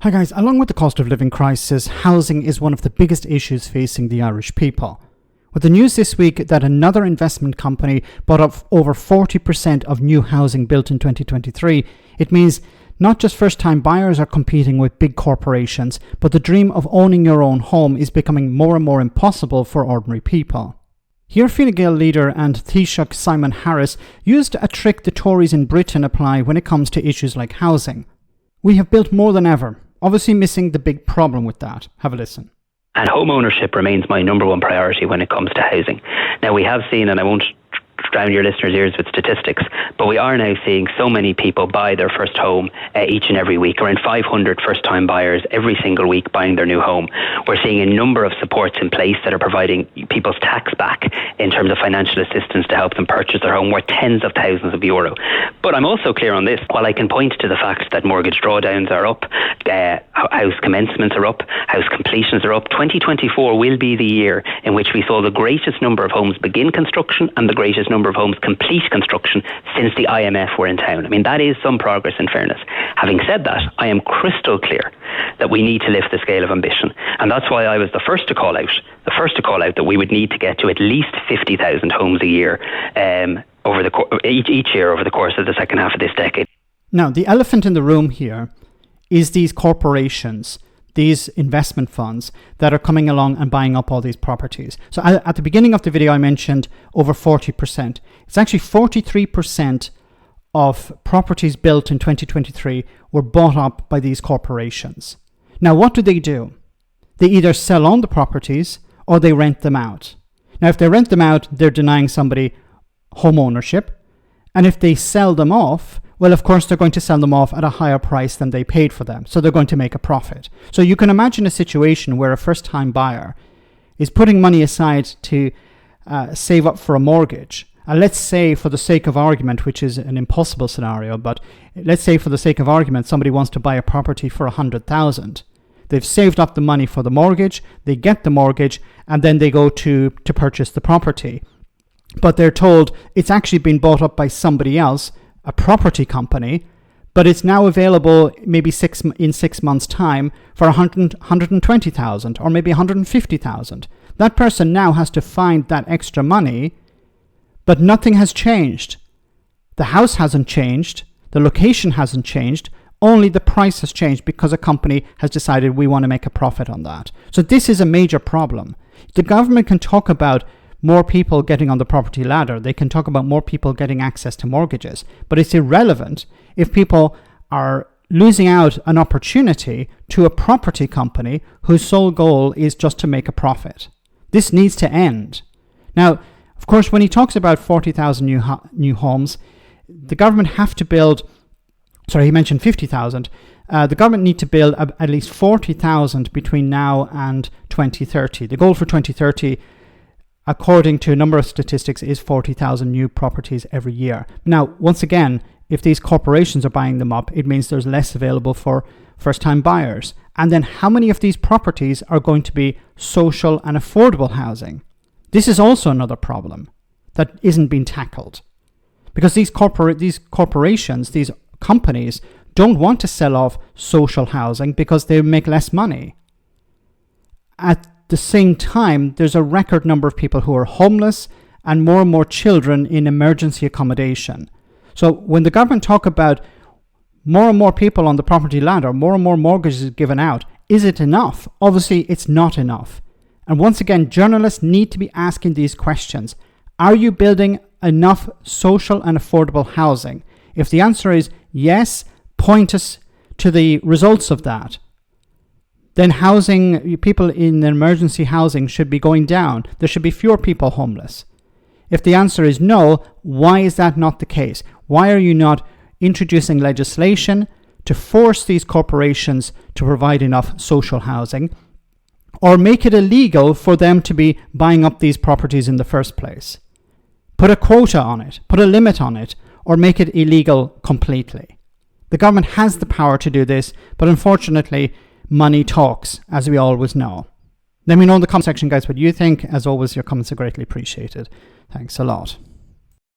Hi guys, along with the cost of living crisis, housing is one of the biggest issues facing the Irish people. With the news this week that another investment company bought up over 40% of new housing built in 2023, it means not just first-time buyers are competing with big corporations, but the dream of owning your own home is becoming more and more impossible for ordinary people. Here, Fine Gael leader and Taoiseach Simon Harris used a trick the Tories in Britain apply when it comes to issues like housing. We have built more than ever. Obviously missing the big problem with that. Have a listen. And home ownership remains my number one priority when it comes to housing. Now, we have seen, and I won't drown your listeners' ears with statistics, but we are now seeing so many people buy their first home each and every week. Around 500 first-time buyers every single week buying their new home. We're seeing a number of supports in place that are providing people's tax back in terms of financial assistance to help them purchase their home worth tens of thousands of euro. But I'm also clear on this. While I can point to the fact that mortgage drawdowns are up, house commencements are up, house completions are up, 2024 will be the year in which we saw the greatest number of homes begin construction and the greatest number of homes complete construction since the IMF were in town. I mean, that is some progress in fairness. Having said that, I am crystal clear that we need to lift the scale of ambition. And that's why I was the first to call out that we would need to get to at least 50,000 homes a year each year over the course of the second half of this decade. Now, the elephant in the room here is these corporations, these investment funds that are coming along and buying up all these properties. So at the beginning of the video, I mentioned over 40%. It's actually 43% of properties built in 2023 were bought up by these corporations. Now, what do? They either sell on the properties or they rent them out. Now, if they rent them out, they're denying somebody home ownership. And if they sell them off, well, of course, they're going to sell them off at a higher price than they paid for them. So they're going to make a profit. So you can imagine a situation where a first-time buyer is putting money aside to save up for a mortgage. And let's say, for the sake of argument, which is an impossible scenario, but let's say for the sake of argument, somebody wants to buy a property for 100,000. They've saved up the money for the mortgage, they get the mortgage, and then they go to purchase the property. But they're told it's actually been bought up by somebody else, a property company, but it's now available maybe in 6 months' time for 120,000 or maybe 150,000. That person now has to find that extra money, but nothing has changed. The house hasn't changed, the location hasn't changed, only the price has changed because a company has decided we want to make a profit on that. So this is a major problem. The government can talk about more people getting on the property ladder. They can talk about more people getting access to mortgages. But it's irrelevant if people are losing out an opportunity to a property company whose sole goal is just to make a profit. This needs to end. Now, of course, when he talks about 40,000 new homes, the government have to build, he mentioned 50,000. The government need to build at least 40,000 between now and 2030. The goal for 2030, according to a number of statistics, is 40,000 new properties every year. Now, once again, if these corporations are buying them up, it means there's less available for first-time buyers. And then how many of these properties are going to be social and affordable housing? This is also another problem that isn't being tackled. Because these corporations, these companies, don't want to sell off social housing because they make less money. At the same time, there's a record number of people who are homeless and more children in emergency accommodation. So when the government talk about more and more people on the property ladder, more and more mortgages given out, is it enough? Obviously, it's not enough. And once again, journalists need to be asking these questions. Are you building enough social and affordable housing? If the answer is yes, point us to the results of that. Then housing, people in emergency housing should be going down. There should be fewer people homeless. If the answer is no, why is that not the case? Why are you not introducing legislation to force these corporations to provide enough social housing, or make it illegal for them to be buying up these properties in the first place? Put a quota on it, put a limit on it, or make it illegal completely. The government has the power to do this, but unfortunately, money talks, as we always know. Let me know in the comment section, guys, what you think. As always, your comments are greatly appreciated. Thanks a lot.